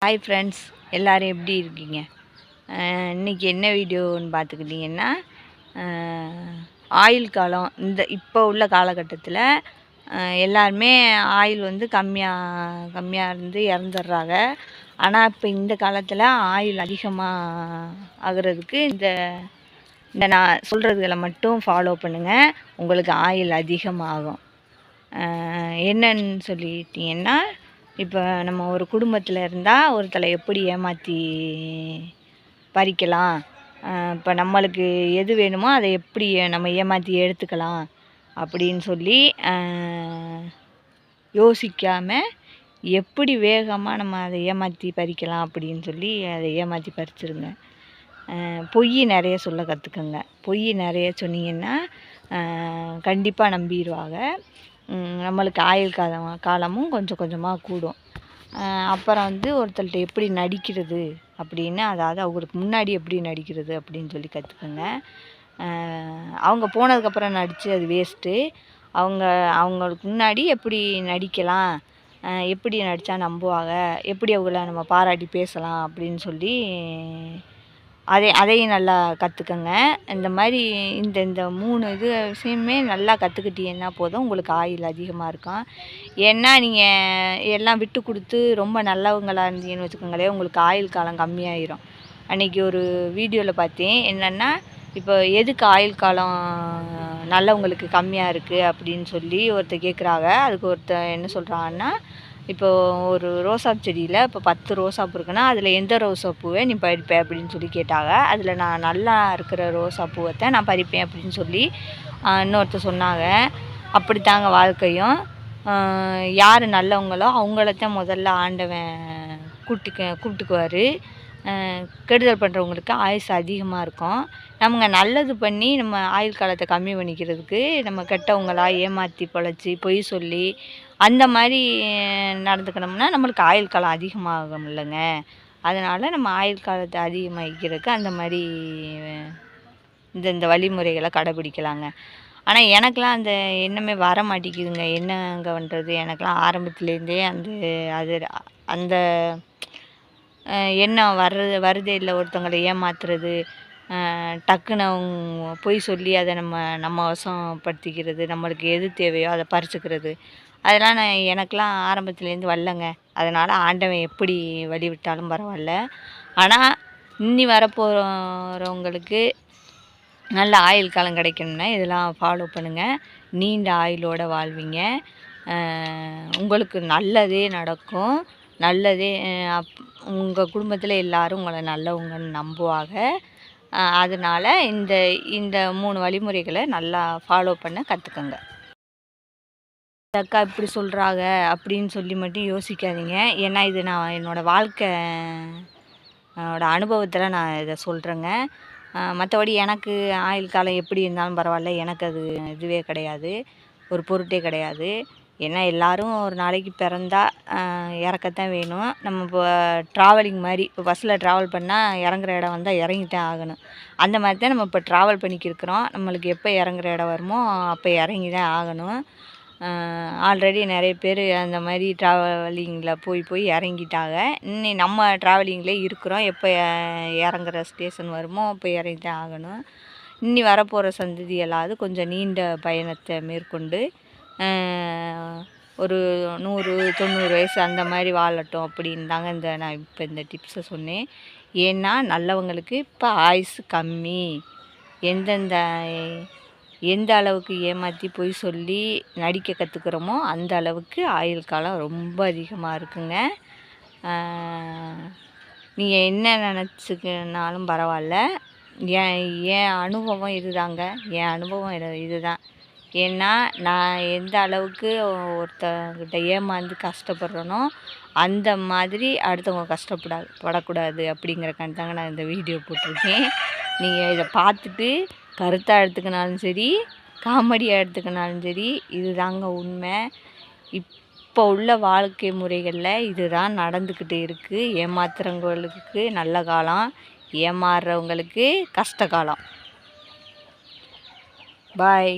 Hi friends, எல்லோரும் எப்படி இருக்கீங்க? இன்றைக்கி என்ன வீடியோன்னு பார்த்துக்கிட்டிங்கன்னா, ஆயில் காலம் இப்போ உள்ள காலகட்டத்தில் எல்லாருமே ஆயில் கம்மியாக இருந்து இறந்துடுறாங்க. ஆனால் இப்போ இந்த காலத்தில் ஆயில் அதிகமாக ஆகிறதுக்கு இந்த நான் சொல்கிறதுகளை மட்டும் ஃபாலோ பண்ணுங்கள், உங்களுக்கு ஆயில் அதிகமாகும். என்னன்னு சொல்லிட்டிங்கன்னா, இப்போ நம்ம ஒரு குடும்பத்தில் இருந்தால் ஒருத்தரை எப்படி ஏமாற்றி பறிக்கலாம், இப்போ நம்மளுக்கு எது வேணுமோ அதை எப்படி நம்ம ஏமாற்றி எடுத்துக்கலாம் அப்படின்னு சொல்லி யோசிக்காமல் எப்படி வேகமாக நம்ம அதை ஏமாற்றி பறிக்கலாம் அப்படின்னு சொல்லி அதை ஏமாற்றி பறிச்சிருங்க. பொய் நிறைய சொல்ல கற்றுக்குங்க. பொய் நிறைய சொன்னீங்கன்னா கண்டிப்பாக நம்பிடுவாங்க. நம்மளுக்கு ஆயுள் காலமும் கொஞ்சம் கொஞ்சமாக கூடும். அப்புறம் ஒருத்தர்கிட்ட எப்படி நடிக்கிறது அப்படின்னு, அதாவது அவங்களுக்கு முன்னாடி எப்படி நடிக்கிறது அப்படின்னு சொல்லி கற்றுக்குங்க. அவங்க போனதுக்கப்புறம் நடித்து அது வேஸ்ட்டு. அவங்களுக்கு முன்னாடி எப்படி நடிக்கலாம், எப்படி நடித்தா நம்புவாங்க, எப்படி அவங்கள நம்ம பாராட்டி பேசலாம் அப்படின்னு சொல்லி அதையும் நல்லா கற்றுக்கங்க. இந்த மாதிரி இந்த 3 விஷயமே நல்லா கற்றுக்கிட்டீங்கன்னா போதும், உங்களுக்கு ஆயுள் அதிகமாக இருக்கும். ஏன்னா நீங்கள் எல்லாம் விட்டு கொடுத்து ரொம்ப நல்லவங்களாக இருந்தீங்கன்னு வச்சுக்கோங்களேன், உங்களுக்கு ஆயுள் காலம் கம்மியாயிரும். அன்றைக்கி ஒரு வீடியோவில் பார்த்தேன், என்னென்னா இப்போ எதுக்கு ஆயுள் காலம் நல்லவங்களுக்கு கம்மியாக இருக்குது அப்படின்னு சொல்லி ஒருத்தர் கேட்குறாங்க. அதுக்கு ஒருத்தர் என்ன சொல்கிறாங்கன்னா, இப்போது ஒரு ரோசாப்பூ செடியில் இப்போ 10 ரோசாப்பூ இருக்குன்னா அதில் எந்த ரோசாப்பூவை நீ பறிப்ப அப்படின்னு சொல்லி கேட்டாங்க. அதில் நான் நல்லா இருக்கிற ரோசாப்பூவை நான் பறிப்பேன் அப்படின்னு சொல்லி இன்னொருத்தர் சொன்னாங்க. அப்படித்தாங்க வாழ்க்கையும். யார் நல்லவங்களோ அவங்களத்தான் முதல்ல ஆண்டவன் கூப்பிட்டுக்குவார். கெடுதல் பண்ணுறவங்களுக்கு ஆயுசு அதிகமாக இருக்கும். நம்ம நல்லது பண்ணி நம்ம ஆயுள் காலத்தை கம்மி பண்ணிக்கிறதுக்கு நம்ம கெட்டவங்களா ஏமாற்றி பொழைச்சி பொய் சொல்லி அந்த மாதிரி நடந்துக்கணும்னா நம்மளுக்கு ஆயுள் காலம் அதிகமாகும் இல்லைங்க. அதனால் நம்ம ஆயுள் காலத்தை அதிகமாகிக்கிறதுக்கு அந்த மாதிரி இந்த வழிமுறைகளை கடைப்பிடிக்கலாங்க. ஆனால் எனக்கெலாம் அந்த எண்ணமே வர மாட்டேங்குதுங்க. என்னங்க பண்ணுறது, எனக்கெலாம் ஆரம்பத்துலேருந்தே அந்த எண்ணம் வருதே இல்லை. ஒருத்தவங்களை ஏமாத்துறது, டக்குன்னு பொய் சொல்லி அதை நம்ம வசப்படுத்திக்கிறது, நம்மளுக்கு எது தேவையோ அதை பறிச்சுக்கிறது, அதெல்லாம் எனக்கெலாம் ஆரம்பத்துலேருந்து வரலங்க. அதனால் ஆண்டவன் எப்படி வழி விட்டாலும் பரவாயில்ல. ஆனால் இன்னி வரப்போகிறவங்களுக்கு நல்ல ஆயுள் காலம் கிடைக்கணும்னா இதெல்லாம் ஃபாலோ பண்ணுங்கள். நீண்ட ஆயுளோடு வாழ்வீங்க. உங்களுக்கு நல்லதே நடக்கும். நல்லதே உங்கள் குடும்பத்தில் எல்லோரும் உங்களை நல்லவங்கன்னு நம்புவாங்க. அதனால் இந்த 3 வழிமுறைகளை நல்லா ஃபாலோ பண்ண கற்றுக்கங்க. அக்கா இப்படி சொல்கிறாங்க அப்படின்னு சொல்லி மட்டும் யோசிக்காதீங்க. ஏன்னா இது நான் என்னோடய வாழ்க்கையோட அனுபவத்தில் நான் இதை சொல்கிறேங்க. மற்றபடி எனக்கு ஆயுள் காலம் எப்படி இருந்தாலும் பரவாயில்ல, எனக்கு அது இதுவே கிடையாது, ஒரு பொருட்டே கிடையாது. ஏன்னா எல்லோரும் ஒரு நாளைக்கு பிறந்தா இறக்கத்தான் வேணும். நம்ம இப்போ ட்ராவலிங் மாதிரி, இப்போ பஸ்ஸில் ட்ராவல் பண்ணால் இறங்குற இடம் வந்தால் இறங்கித்தான் ஆகணும். அந்த மாதிரி தான் நம்ம இப்போ ட்ராவல் பண்ணிக்கிருக்கிறோம். நம்மளுக்கு எப்போ இறங்குற இடம் வருமோ அப்போ இறங்கி தான் ஆகணும். ஆல்ரெடி நிறைய பேர் அந்த மாதிரி ட்ராவலிங்கில் போய் இறங்கிட்டாங்க. இன்னும் நம்ம ட்ராவலிங்கில் இருக்கிறோம். எப்போ இறங்குற ஸ்டேஷன் வருமோ அப்போ இறங்கி தான் ஆகணும். இன்னி வரப்போகிற சந்ததி எல்லாவது கொஞ்சம் நீண்ட பயணத்தை மேற்கொண்டு ஒரு 100-90 வயசு அந்த மாதிரி வாழட்டும் அப்படின்னு தாங்க நான் இப்போ இந்த டிப்ஸை சொன்னேன். ஏன்னா நல்லவங்களுக்கு இப்போ ஆயுசு கம்மி. எந்த அளவுக்கு ஏமாற்றி பொய் சொல்லி நடிக்க கற்றுக்குறோமோ அந்த அளவுக்கு ஆயுள் காலம் ரொம்ப அதிகமாக இருக்குங்க. நீங்கள் என்ன நினச்சிக்கினாலும் பரவாயில்ல. என் அனுபவம் இதுதான். ஏன்னா நான் எந்த அளவுக்கு ஒருத்தங்கிட்ட ஏமாந்து கஷ்டப்படுறேனோ அந்த மாதிரி அடுத்தவங்க படக்கூடாது அப்படிங்கிறக்காண்டி தாங்க நான் இந்த வீடியோ போட்டிருக்கேன். நீங்கள் இதை பார்த்துட்டு கருத்தாக எடுத்துக்கினாலும் சரி, காமெடியாக எடுத்துக்கினாலும் சரி, இதுதாங்க உண்மை. இப்போ உள்ள வாழ்க்கை முறைகளில் இதுதான் நடந்துக்கிட்டு இருக்குது. ஏமாத்துறவங்களுக்கு நல்ல காலம், ஏமாறுறவங்களுக்கு கஷ்ட காலம். பாய்.